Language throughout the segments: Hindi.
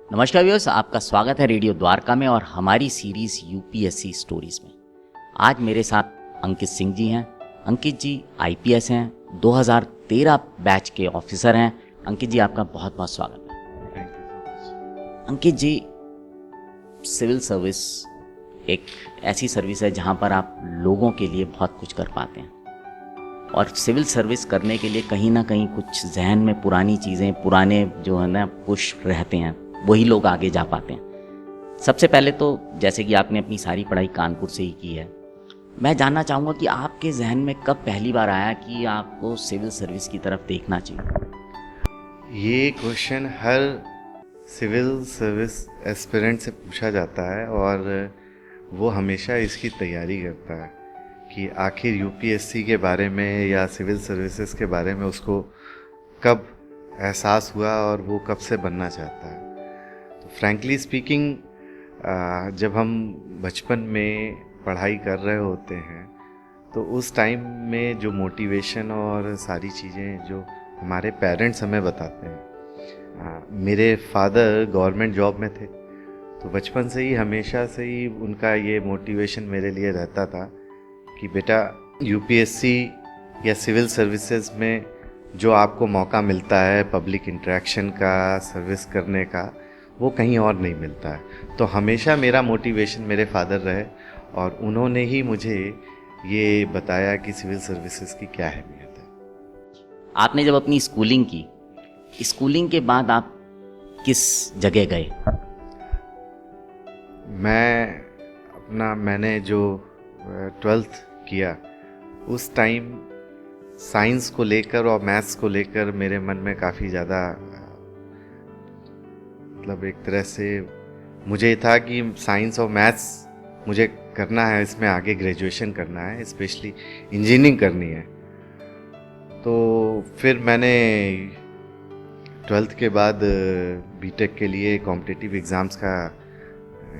नमस्कार व्यूअर्स, आपका स्वागत है रेडियो द्वारका में और हमारी सीरीज यूपीएससी स्टोरीज में। आज मेरे साथ अंकित सिंह जी हैं। अंकित जी आईपीएस हैं, 2013 बैच के ऑफिसर हैं। अंकित जी, आपका बहुत बहुत स्वागत है। अंकित जी, सिविल सर्विस एक ऐसी सर्विस है जहां पर आप लोगों के लिए बहुत कुछ कर पाते हैं, और सिविल सर्विस करने के लिए कहीं ना कहीं कुछ जहन में पुरानी चीज़ें, पुराने जो है ना पुश रहते हैं, वही लोग आगे जा पाते हैं। सबसे पहले तो जैसे कि आपने अपनी सारी पढ़ाई कानपुर से ही की है, मैं जानना चाहूँगा कि आपके जहन में कब पहली बार आया कि आपको सिविल सर्विस की तरफ देखना चाहिए? ये क्वेश्चन हर सिविल सर्विस एस्पिरेंट से पूछा जाता है और वो हमेशा इसकी तैयारी करता है कि आखिर यूपीएससी के बारे में या सिविल सर्विसेज के बारे में उसको कब एहसास हुआ और वो कब से बनना चाहता है। तो फ्रैंकली स्पीकिंग, जब हम बचपन में पढ़ाई कर रहे होते हैं तो उस टाइम में जो मोटिवेशन और सारी चीज़ें जो हमारे पेरेंट्स हमें बताते हैं, मेरे फादर गवर्नमेंट जॉब में थे, तो बचपन से ही हमेशा से ही उनका ये मोटिवेशन मेरे लिए रहता था कि बेटा, यूपीएससी या सिविल सर्विसेज में जो आपको मौका मिलता है पब्लिक इंटरेक्शन का, सर्विस करने का, वो कहीं और नहीं मिलता है। तो हमेशा मेरा मोटिवेशन मेरे फादर रहे और उन्होंने ही मुझे ये बताया कि सिविल सर्विसेज की क्या अहमियत है। आपने जब अपनी स्कूलिंग की, स्कूलिंग के बाद आप किस जगह गए? मैंने जो 12th किया उस टाइम साइंस को लेकर और मैथ्स को लेकर मेरे मन में काफ़ी ज़्यादा मतलब एक तरह से मुझे था कि साइंस और मैथ्स मुझे करना है, इसमें आगे ग्रेजुएशन करना है, स्पेशली इंजीनियरिंग करनी है। तो फिर मैंने 12th के बाद बीटेक के लिए कॉम्पिटिटिव एग्ज़ाम्स का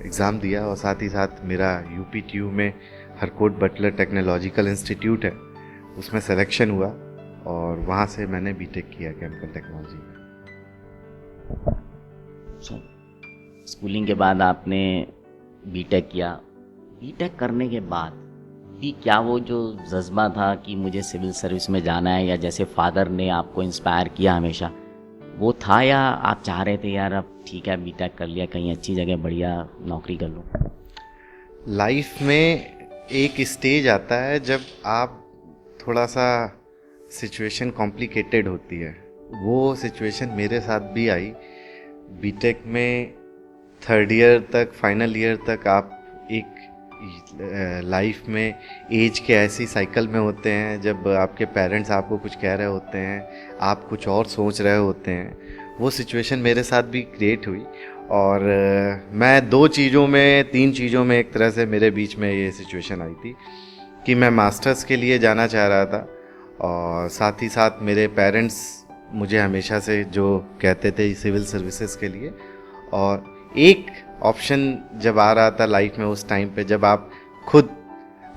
एग्ज़ाम दिया और साथ ही साथ मेरा यूपीटीयू में हरकोट बटलर टेक्नोलॉजिकल इंस्टीट्यूट है, उसमें सिलेक्शन हुआ और वहाँ से मैंने बीटेक किया केमिकल टेक्नोलॉजी में। स्कूलिंग के बाद आपने बीटेक किया। बीटेक करने के बाद भी क्या वो जो जज्बा था कि मुझे सिविल सर्विस में जाना है, या जैसे फादर ने आपको इंस्पायर किया हमेशा, वो था, या आप चाह रहे थे यार अब ठीक है बीटेक कर लिया, कहीं अच्छी जगह बढ़िया नौकरी कर लूँ? लाइफ में एक स्टेज आता है जब आप थोड़ा सा सिचुएशन कॉम्प्लिकेटेड होती है। वो सिचुएशन मेरे साथ भी आई। बीटेक में 3rd ईयर तक, फाइनल ईयर तक आप एक लाइफ में एज के ऐसी साइकिल में होते हैं जब आपके पेरेंट्स आपको कुछ कह रहे होते हैं, आप कुछ और सोच रहे होते हैं। वो सिचुएशन मेरे साथ भी क्रिएट हुई और मैं 3 चीज़ों में एक तरह से मेरे बीच में ये सिचुएशन आई थी कि मैं मास्टर्स के लिए जाना चाह रहा था और साथ ही साथ मेरे पेरेंट्स मुझे हमेशा से जो कहते थे सिविल सर्विसेज के लिए, और एक ऑप्शन जब आ रहा था लाइफ में उस टाइम पे जब आप खुद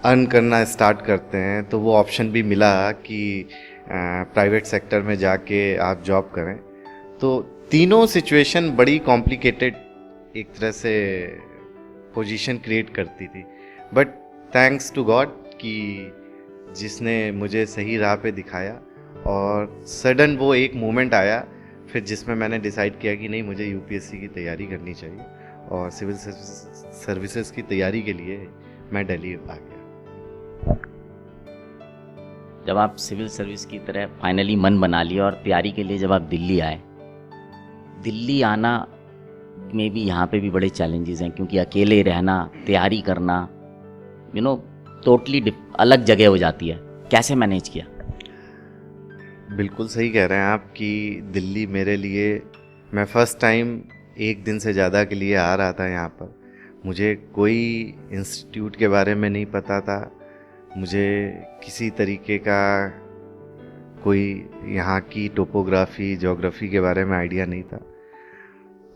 अर्न करना स्टार्ट करते हैं, तो वो ऑप्शन भी मिला कि प्राइवेट सेक्टर में जाके आप जॉब करें। तो तीनों सिचुएशन बड़ी कॉम्प्लिकेटेड एक तरह से पोजीशन क्रिएट करती थी, बट थैंक्स टू गॉड कि जिसने मुझे सही राह पे दिखाया और सडन वो एक मोमेंट आया फिर जिसमें मैंने डिसाइड किया कि नहीं, मुझे यूपीएससी की तैयारी करनी चाहिए और सिविल सर्विसेज की तैयारी के लिए मैं दिल्ली आ गया। जब आप सिविल सर्विस की तरह फाइनली मन बना लिया और तैयारी के लिए जब आप दिल्ली आए, दिल्ली आना में भी यहाँ पे भी बड़े चैलेंजेस हैं, क्योंकि अकेले रहना, तैयारी करना, टोटली अलग जगह हो जाती है। कैसे मैनेज किया? बिल्कुल सही कह रहे हैं आप कि दिल्ली मेरे लिए, मैं फ़र्स्ट टाइम 1 दिन से ज़्यादा के लिए आ रहा था यहाँ पर। मुझे कोई इंस्टीट्यूट के बारे में नहीं पता था, मुझे किसी तरीके का कोई यहाँ की टोपोग्राफी, ज्योग्राफी के बारे में आइडिया नहीं था।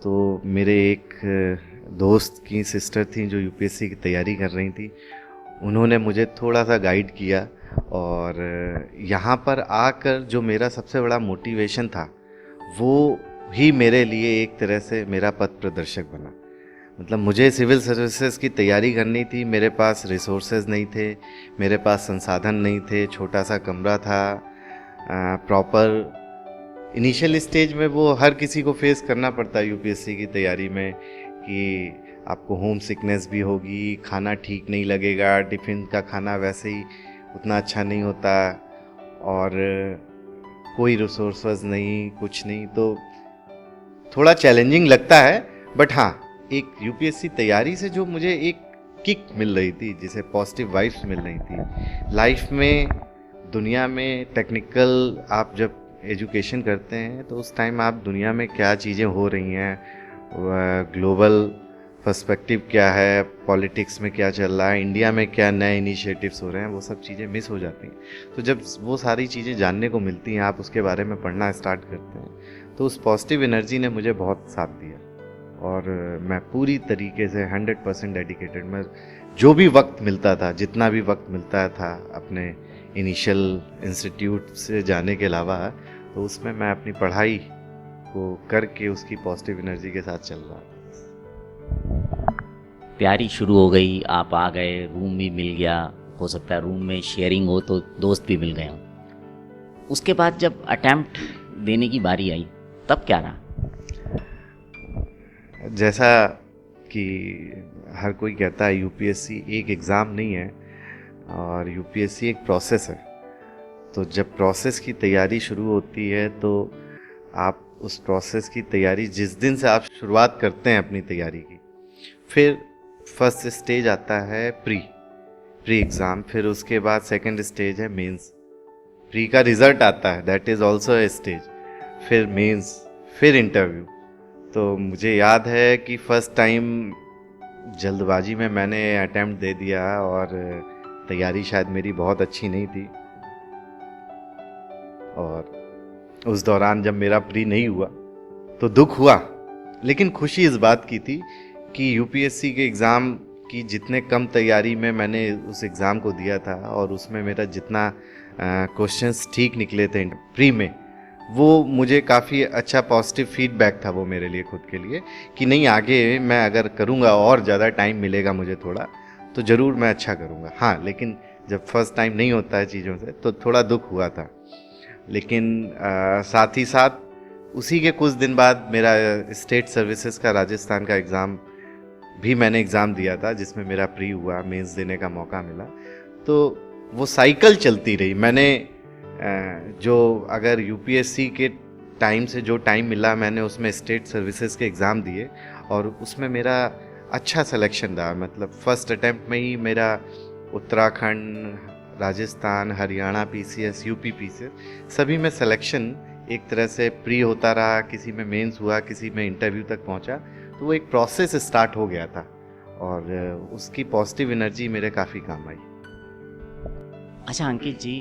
तो मेरे एक दोस्त की सिस्टर थी जो यूपीएससी की तैयारी कर रही थी, उन्होंने मुझे थोड़ा सा गाइड किया और यहाँ पर आकर जो मेरा सबसे बड़ा मोटिवेशन था वो ही मेरे लिए एक तरह से मेरा पथ प्रदर्शक बना। मतलब मुझे सिविल सर्विसेज की तैयारी करनी थी, मेरे पास रिसोर्सेज नहीं थे, मेरे पास संसाधन नहीं थे, छोटा सा कमरा था, प्रॉपर इनिशियल स्टेज में वो हर किसी को फेस करना पड़ता है यूपीएससी की तैयारी में कि आपको होम सिकनेस भी होगी, खाना ठीक नहीं लगेगा, टिफ़िन का खाना वैसे ही उतना अच्छा नहीं होता और कोई रिसोर्सेज नहीं, कुछ नहीं, तो थोड़ा चैलेंजिंग लगता है। बट हाँ, एक यूपीएससी तैयारी से जो मुझे एक किक मिल रही थी, जिसे पॉजिटिव वाइब्स मिल रही थी लाइफ में, दुनिया में टेक्निकल आप जब एजुकेशन करते हैं तो उस टाइम आप दुनिया में क्या चीज़ें हो रही हैं, ग्लोबल पर्सपेक्टिव क्या है, पॉलिटिक्स में क्या चल रहा है, इंडिया में क्या नए इनिशिएटिव्स हो रहे हैं, वो सब चीज़ें मिस हो जाती हैं। तो जब वो सारी चीज़ें जानने को मिलती हैं, आप उसके बारे में पढ़ना स्टार्ट करते हैं, तो उस पॉजिटिव एनर्जी ने मुझे बहुत साथ दिया और मैं पूरी तरीके से 100% डेडिकेटेड, मैं जो भी वक्त मिलता था, जितना भी वक्त मिलता था अपने इनिशियल इंस्टीट्यूट से जाने के अलावा, तो उसमें मैं अपनी पढ़ाई को करके उसकी पॉजिटिव एनर्जी के साथ चल रहा था। तैयारी शुरू हो गई, आप आ गए, रूम भी मिल गया, हो सकता है रूम में शेयरिंग हो तो दोस्त भी मिल गए हों। उसके बाद जब अटेम्प्ट देने की बारी आई तब क्या रहा? जैसा कि हर कोई कहता है, यूपीएससी एक एग्ज़ाम नहीं है और यूपीएससी एक प्रोसेस है। तो जब प्रोसेस की तैयारी शुरू होती है तो आप उस प्रोसेस की तैयारी जिस दिन से आप शुरुआत करते हैं अपनी तैयारी की, फिर फर्स्ट स्टेज आता है प्री एग्ज़ाम, फिर उसके बाद सेकंड स्टेज है मेंस। प्री का रिज़ल्ट आता है, that is also a stage, फिर मेंस, फिर इंटरव्यू। तो मुझे याद है कि फर्स्ट टाइम जल्दबाजी में मैंने अटेम्प्ट दे दिया और तैयारी शायद मेरी बहुत अच्छी नहीं थी और उस दौरान जब मेरा प्री नहीं हुआ तो दुख हुआ, लेकिन खुशी इस बात की थी कि यूपीएससी के एग्ज़ाम की जितने कम तैयारी में मैंने उस एग्ज़ाम को दिया था और उसमें मेरा जितना क्वेश्चंस ठीक निकले थे प्री में, वो मुझे काफ़ी अच्छा पॉजिटिव फीडबैक था वो मेरे लिए, खुद के लिए, कि नहीं आगे मैं अगर करूँगा और ज़्यादा टाइम मिलेगा मुझे थोड़ा, तो ज़रूर मैं अच्छा करूँगा। हाँ, लेकिन जब फर्स्ट टाइम नहीं होता है चीज़ों से तो थोड़ा दुख हुआ था। लेकिन साथ ही साथ उसी के कुछ दिन बाद मेरा स्टेट सर्विसेज का राजस्थान का एग्ज़ाम भी मैंने एग्ज़ाम दिया था, जिसमें मेरा प्री हुआ, मेंस देने का मौका मिला। तो वो साइकिल चलती रही। मैंने जो अगर यूपीएससी के टाइम से जो टाइम मिला, मैंने उसमें स्टेट सर्विसेज के एग्ज़ाम दिए और उसमें मेरा अच्छा सिलेक्शन रहा। मतलब फर्स्ट अटैम्प्ट में ही मेरा Uttarakhand, Rajasthan, Haryana PCS, UP PCS सभी में सिलेक्शन एक तरह से प्री होता रहा, किसी में मेंस हुआ, किसी में इंटरव्यू तक पहुंचा। तो वो एक प्रोसेस स्टार्ट हो गया था और उसकी पॉजिटिव एनर्जी मेरे काफ़ी काम आई। अच्छा अंकित जी,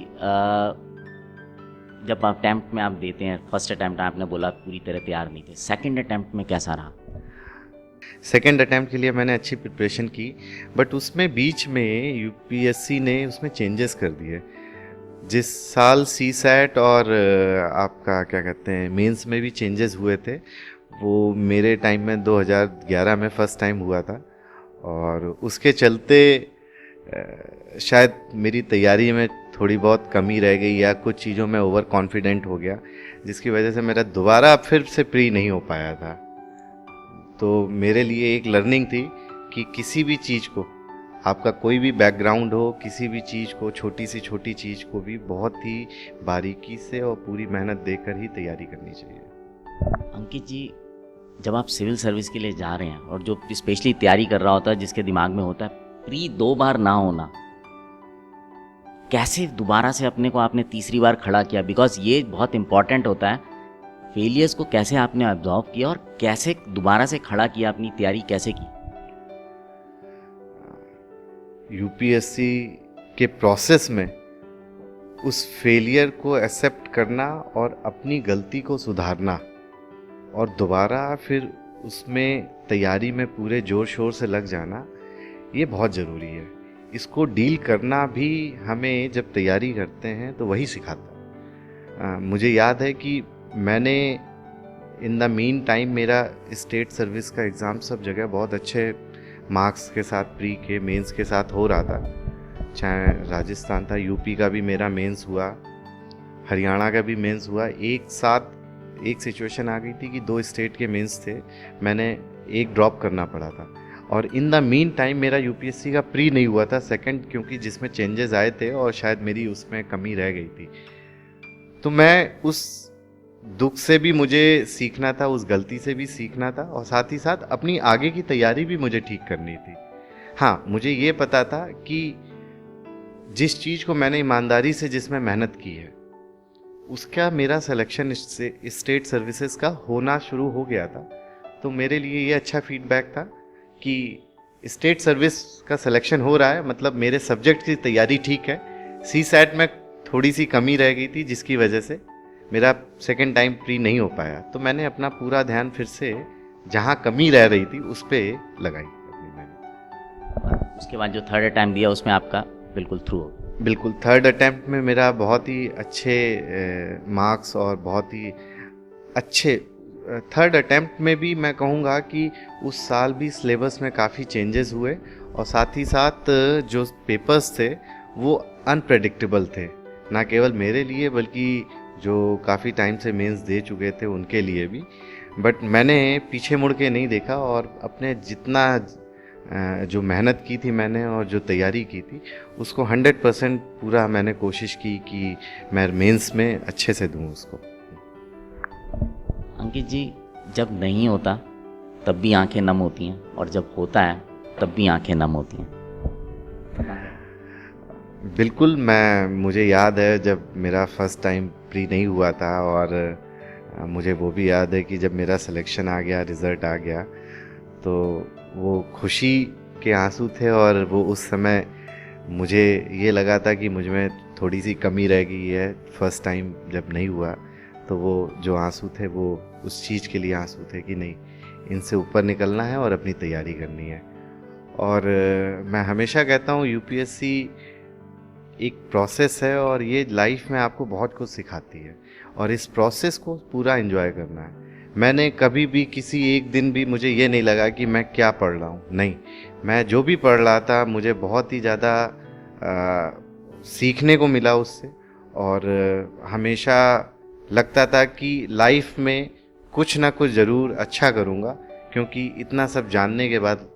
जब अटैम्प्ट में आप देते हैं, फर्स्ट अटैम्प्ट आपने बोला पूरी तरह तैयार नहीं थे, सेकंड अटैम्प्ट में कैसा रहा? सेकेंड अटैम्प्ट के लिए मैंने अच्छी प्रिपरेशन की, बट उसमें बीच में यूपीएससी ने उसमें चेंजेस कर दिए। जिस साल सीसैट और आपका क्या कहते हैं मेंस में भी चेंजेस हुए थे, वो मेरे टाइम में 2011 में फ़र्स्ट टाइम हुआ था और उसके चलते शायद मेरी तैयारी में थोड़ी बहुत कमी रह गई या कुछ चीज़ों में ओवर कॉन्फिडेंट हो गया, जिसकी वजह से मेरा दोबारा फिर से प्री नहीं हो पाया था। तो मेरे लिए एक लर्निंग थी कि किसी भी चीज़ को, आपका कोई भी बैकग्राउंड हो, किसी भी चीज़ को, छोटी से छोटी चीज़ को भी बहुत ही बारीकी से और पूरी मेहनत देकर ही तैयारी करनी चाहिए। अंकित जी, जब आप सिविल सर्विस के लिए जा रहे हैं और जो स्पेशली तैयारी कर रहा होता है, जिसके दिमाग में होता है प्री 2 बार ना होना, कैसे दोबारा से अपने को आपने तीसरी बार खड़ा किया? बिकॉज ये बहुत इंपॉर्टेंट होता है, फेलियर्स को कैसे आपने ऑब्जर्व किया और कैसे दोबारा से खड़ा किया, अपनी तैयारी कैसे की? यूपीएससी के प्रोसेस में उस फेलियर को एक्सेप्ट करना और अपनी गलती को सुधारना और दोबारा फिर उसमें तैयारी में पूरे जोर शोर से लग जाना, ये बहुत ज़रूरी है। इसको डील करना भी हमें जब तैयारी करते हैं तो वही सिखाता है। मुझे याद है कि मैंने इन द मीन टाइम मेरा स्टेट सर्विस का एग्ज़ाम सब जगह बहुत अच्छे मार्क्स के साथ प्री के मेंस के साथ हो रहा था। चाहे राजस्थान था, यूपी का भी मेरा मेंस हुआ, हरियाणा का भी मेंस हुआ। एक साथ एक सिचुएशन आ गई थी कि 2 स्टेट के मेंस थे, मैंने एक ड्रॉप करना पड़ा था। और इन द मीन टाइम मेरा यूपीएससी का प्री नहीं हुआ था, सेकंड, क्योंकि जिसमें चेंजेस आए थे और शायद मेरी उसमें कमी रह गई थी। तो मैं उस दुख से भी मुझे सीखना था, उस गलती से भी सीखना था, और साथ ही साथ अपनी आगे की तैयारी भी मुझे ठीक करनी थी। हाँ, मुझे ये पता था कि जिस चीज़ को मैंने ईमानदारी से जिसमें मेहनत की है उसका मेरा सिलेक्शन स्टेट सर्विसेज का होना शुरू हो गया था। तो मेरे लिए ये अच्छा फीडबैक था कि स्टेट सर्विस का सिलेक्शन हो रहा है, मतलब मेरे सब्जेक्ट की तैयारी ठीक है। सी सैट में थोड़ी सी कमी रह गई थी जिसकी वजह से मेरा सेकेंड टाइम प्री नहीं हो पाया। तो मैंने अपना पूरा ध्यान फिर से जहाँ कमी रह रही थी उस पर लगाई अपनी मेहनत। उसके बाद जो थर्ड अटैम्प्ट दिया उसमें आपका बिल्कुल थ्रू हो? बिल्कुल, थर्ड अटैम्प्ट में मेरा बहुत ही अच्छे मार्क्स और बहुत ही अच्छे थर्ड अटैम्प्ट में भी मैं कहूँगा कि उस साल भी सिलेबस में काफ़ी चेंजेस हुए, और साथ ही साथ जो पेपर्स थे वो अनप्रेडिक्टेबल थे, ना केवल मेरे लिए बल्कि जो काफ़ी टाइम से मेंस दे चुके थे उनके लिए भी। बट मैंने पीछे मुड़ के नहीं देखा और अपने जितना जो मेहनत की थी मैंने और जो तैयारी की थी उसको 100% पूरा मैंने कोशिश की कि मैं मेंस में अच्छे से दूं उसको। अंकित जी, जब नहीं होता तब भी आंखें नम होती हैं, और जब होता है तब भी आंखें नम होती हैं। बिल्कुल, मुझे याद है जब मेरा फर्स्ट टाइम प्री नहीं हुआ था, और मुझे वो भी याद है कि जब मेरा सिलेक्शन आ गया, रिज़ल्ट आ गया, तो वो खुशी के आंसू थे। और वो उस समय मुझे ये लगा था कि मुझ में थोड़ी सी कमी रह गई है, फर्स्ट टाइम जब नहीं हुआ। तो वो जो आंसू थे वो उस चीज़ के लिए आंसू थे कि नहीं, इनसे ऊपर निकलना है और अपनी तैयारी करनी है। और मैं हमेशा कहता हूँ यूपीएससी एक प्रोसेस है, और ये लाइफ में आपको बहुत कुछ सिखाती है, और इस प्रोसेस को पूरा एंजॉय करना है। मैंने कभी भी किसी एक दिन भी मुझे ये नहीं लगा कि मैं क्या पढ़ रहा हूँ, नहीं, मैं जो भी पढ़ रहा था मुझे बहुत ही ज़्यादा सीखने को मिला उससे। और हमेशा लगता था कि लाइफ में कुछ ना कुछ ज़रूर अच्छा करूँगा, क्योंकि इतना सब जानने के बाद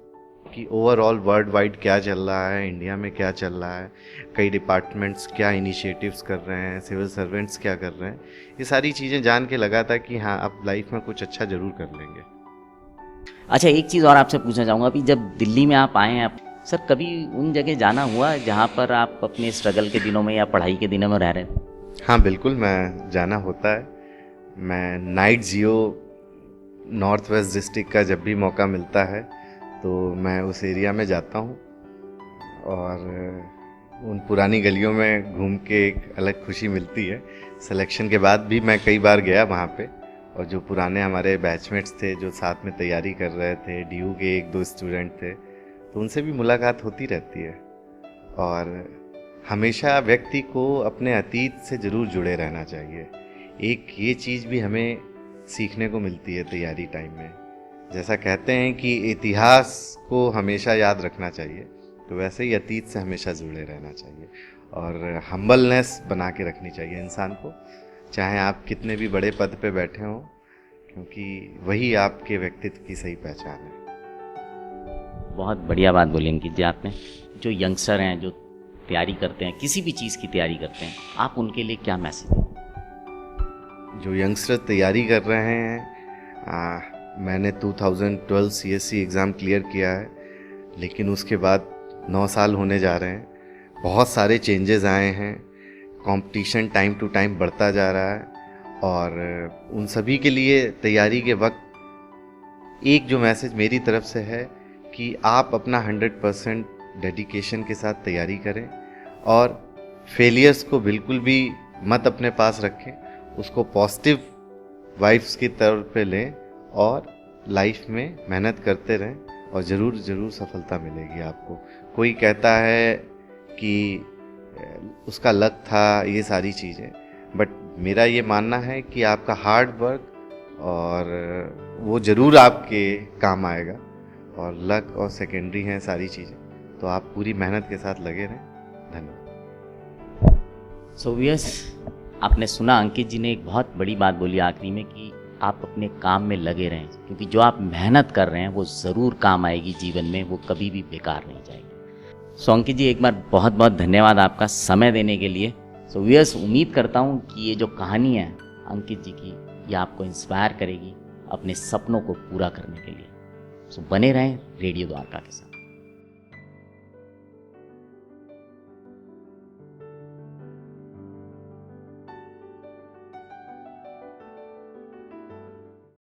कि ओवरऑल वर्ल्ड वाइड क्या चल रहा है, इंडिया में क्या चल रहा है, कई डिपार्टमेंट्स क्या इनिशिएटिव्स कर रहे हैं, सिविल सर्वेंट्स क्या कर रहे हैं, ये सारी चीज़ें जान के लगा था कि हाँ, अब लाइफ में कुछ अच्छा ज़रूर कर लेंगे। अच्छा, एक चीज़ और आपसे पूछना चाहूँगा कि जब दिल्ली में आप आए हैं, सर कभी उन जगह जाना हुआ जहाँ पर आप अपने स्ट्रगल के दिनों में या पढ़ाई के दिनों में रह रहे थे? हाँ बिल्कुल, मैं जाना होता है। मैं नाइट जियो नॉर्थ वेस्ट डिस्ट्रिक्ट का जब भी मौका मिलता है तो मैं उस एरिया में जाता हूँ, और उन पुरानी गलियों में घूम के एक अलग खुशी मिलती है। सिलेक्शन के बाद भी मैं कई बार गया वहाँ पे, और जो पुराने हमारे बैचमेट्स थे जो साथ में तैयारी कर रहे थे, डीयू के 1-2 स्टूडेंट थे, तो उनसे भी मुलाकात होती रहती है। और हमेशा व्यक्ति को अपने अतीत से ज़रूर जुड़े रहना चाहिए। एक ये चीज़ भी हमें सीखने को मिलती है तैयारी टाइम में। जैसा कहते हैं कि इतिहास को हमेशा याद रखना चाहिए, तो वैसे ही अतीत से हमेशा जुड़े रहना चाहिए, और हम्बलनेस बना के रखनी चाहिए इंसान को, चाहे आप कितने भी बड़े पद पे बैठे हों, क्योंकि वही आपके व्यक्तित्व की सही पहचान है। बहुत बढ़िया बात बोली अंकित जी आपने। जो यंगस्टर हैं, जो तैयारी करते हैं, किसी भी चीज़ की तैयारी करते हैं, आप उनके लिए क्या मैसेज दें? जो यंगस्टर तैयारी कर रहे हैं, मैंने 2012 सीएससी एग्ज़ाम क्लियर किया है, लेकिन उसके बाद 9 साल होने जा रहे हैं। बहुत सारे चेंजेस आए हैं, कंपटीशन टाइम टू टाइम बढ़ता जा रहा है, और उन सभी के लिए तैयारी के वक्त एक जो मैसेज मेरी तरफ से है कि आप अपना 100% डेडिकेशन के साथ तैयारी करें, और फेलियर्स को बिल्कुल भी मत अपने पास रखें, उसको पॉजिटिव वाइब्स की तौर पे लें, और लाइफ में मेहनत करते रहें, और ज़रूर सफलता मिलेगी आपको। कोई कहता है कि उसका लक था, ये सारी चीज़ें, बट मेरा ये मानना है कि आपका हार्ड वर्क और वो ज़रूर आपके काम आएगा। और लक और सेकेंडरी हैं सारी चीज़ें, तो आप पूरी मेहनत के साथ लगे रहें। धन्यवाद। सो यस, आपने सुना अंकित जी ने एक बहुत बड़ी बात बोली आखिरी में कि आप अपने काम में लगे रहें, क्योंकि जो आप मेहनत कर रहे हैं वो ज़रूर काम आएगी जीवन में, वो कभी भी बेकार नहीं जाएगी। सो अंकित जी, एक बार बहुत बहुत धन्यवाद आपका समय देने के लिए। सो यस, उम्मीद करता हूँ कि ये जो कहानी है अंकित जी की, ये आपको इंस्पायर करेगी अपने सपनों को पूरा करने के लिए। सो बने रहें रेडियो द्वारका के साथ।